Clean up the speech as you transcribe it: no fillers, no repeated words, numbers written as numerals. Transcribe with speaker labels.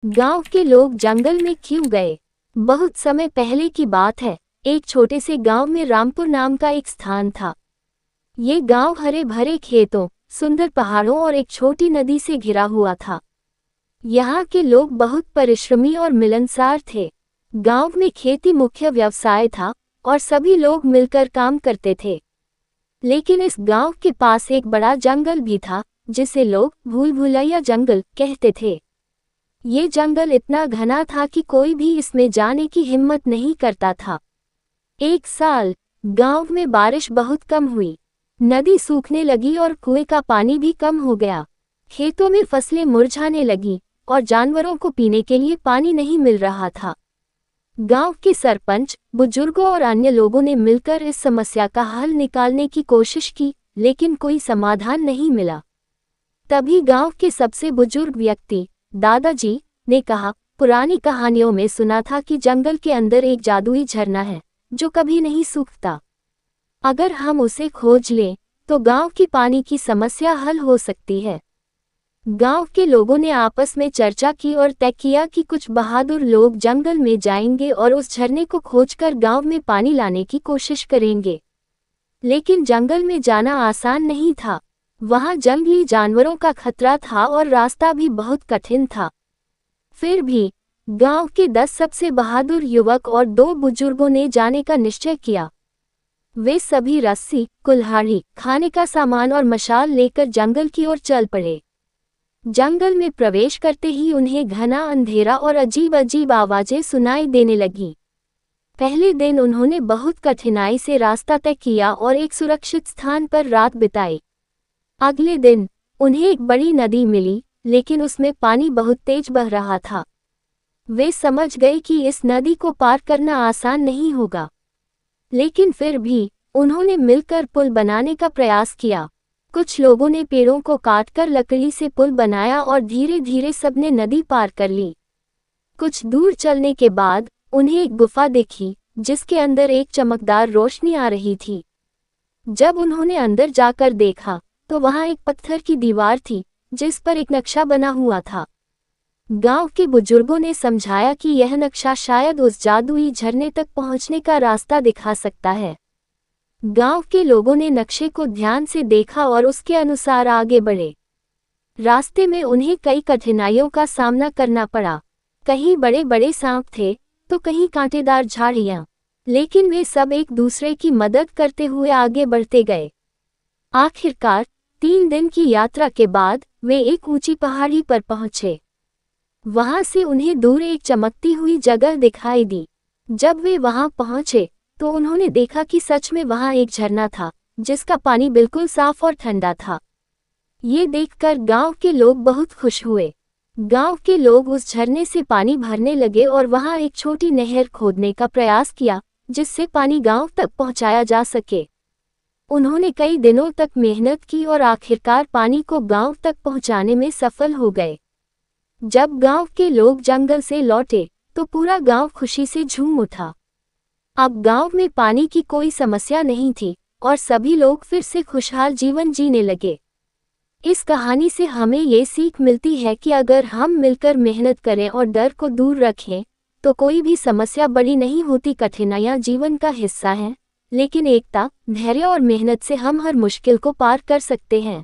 Speaker 1: गांव के लोग जंगल में क्यों गए? बहुत समय पहले की बात है। एक छोटे से गांव में रामपुर नाम का एक स्थान था। ये गांव हरे भरे खेतों, सुंदर पहाड़ों और एक छोटी नदी से घिरा हुआ था। यहाँ के लोग बहुत परिश्रमी और मिलनसार थे। गांव में खेती मुख्य व्यवसाय था और सभी लोग मिलकर काम करते थे। लेकिन इस गांव के पास एक बड़ा जंगल भी था, जिसे लोग भूल भुलैया जंगल कहते थे। ये जंगल इतना घना था कि कोई भी इसमें जाने की हिम्मत नहीं करता था। एक साल गांव में बारिश बहुत कम हुई। नदी सूखने लगी और कुएं का पानी भी कम हो गया। खेतों में फसलें मुरझाने लगी और जानवरों को पीने के लिए पानी नहीं मिल रहा था। गांव के सरपंच, बुजुर्गों और अन्य लोगों ने मिलकर इस समस्या का हल निकालने की कोशिश की, लेकिन कोई समाधान नहीं मिला। तभी गांव के सबसे बुजुर्ग व्यक्ति, दादाजी, ने कहा, पुरानी कहानियों में सुना था कि जंगल के अंदर एक जादुई झरना है जो कभी नहीं सूखता। अगर हम उसे खोज लें तो गांव की पानी की समस्या हल हो सकती है। गांव के लोगों ने आपस में चर्चा की और तय किया कि कुछ बहादुर लोग जंगल में जाएंगे और उस झरने को खोजकर गांव में पानी लाने की कोशिश करेंगे। लेकिन जंगल में जाना आसान नहीं था। वहां जंगली जानवरों का खतरा था और रास्ता भी बहुत कठिन था। फिर भी गांव के 10 सबसे बहादुर युवक और 2 बुजुर्गों ने जाने का निश्चय किया। वे सभी रस्सी, कुल्हाड़ी, खाने का सामान और मशाल लेकर जंगल की ओर चल पड़े। जंगल में प्रवेश करते ही उन्हें घना अंधेरा और अजीब अजीब आवाजें सुनाई देने लगीं। पहले दिन उन्होंने बहुत कठिनाई से रास्ता तय किया और एक सुरक्षित स्थान पर रात बिताई। अगले दिन उन्हें एक बड़ी नदी मिली, लेकिन उसमें पानी बहुत तेज बह रहा था। वे समझ गए कि इस नदी को पार करना आसान नहीं होगा। लेकिन फिर भी उन्होंने मिलकर पुल बनाने का प्रयास किया। कुछ लोगों ने पेड़ों को काटकर लकड़ी से पुल बनाया और धीरे धीरे सबने नदी पार कर ली। कुछ दूर चलने के बाद उन्हें एक गुफा दिखी, जिसके अंदर एक चमकदार रोशनी आ रही थी। जब उन्होंने अंदर जाकर देखा तो वहां एक पत्थर की दीवार थी, जिस पर एक नक्शा बना हुआ था। गांव के बुजुर्गों ने समझाया कि यह नक्शा शायद उस जादुई झरने तक पहुंचने का रास्ता दिखा सकता है। गांव के लोगों ने नक्शे को ध्यान से देखा और उसके अनुसार आगे बढ़े। रास्ते में उन्हें कई कठिनाइयों का सामना करना पड़ा। कहीं बड़े बड़े सांप थे तो कहीं कांटेदार झाड़ियां, लेकिन वे सब एक दूसरे की मदद करते हुए आगे बढ़ते गए। आखिरकार 3 दिन की यात्रा के बाद वे एक ऊंची पहाड़ी पर पहुंचे। वहां से उन्हें दूर एक चमकती हुई जगह दिखाई दी। जब वे वहां पहुंचे तो उन्होंने देखा कि सच में वहां एक झरना था, जिसका पानी बिल्कुल साफ और ठंडा था। ये देखकर गांव के लोग बहुत खुश हुए। गांव के लोग उस झरने से पानी भरने लगे और वहां एक छोटी नहर खोदने का प्रयास किया, जिससे पानी गांव तक पहुंचाया जा सके। उन्होंने कई दिनों तक मेहनत की और आखिरकार पानी को गांव तक पहुंचाने में सफल हो गए। जब गांव के लोग जंगल से लौटे तो पूरा गांव खुशी से झूम उठा। अब गांव में पानी की कोई समस्या नहीं थी और सभी लोग फिर से खुशहाल जीवन जीने लगे। इस कहानी से हमें ये सीख मिलती है कि अगर हम मिलकर मेहनत करें और डर को दूर रखें तो कोई भी समस्या बड़ी नहीं होती। कठिनाइयां जीवन का हिस्सा हैं, लेकिन एकता, धैर्य और मेहनत से हम हर मुश्किल को पार कर सकते हैं।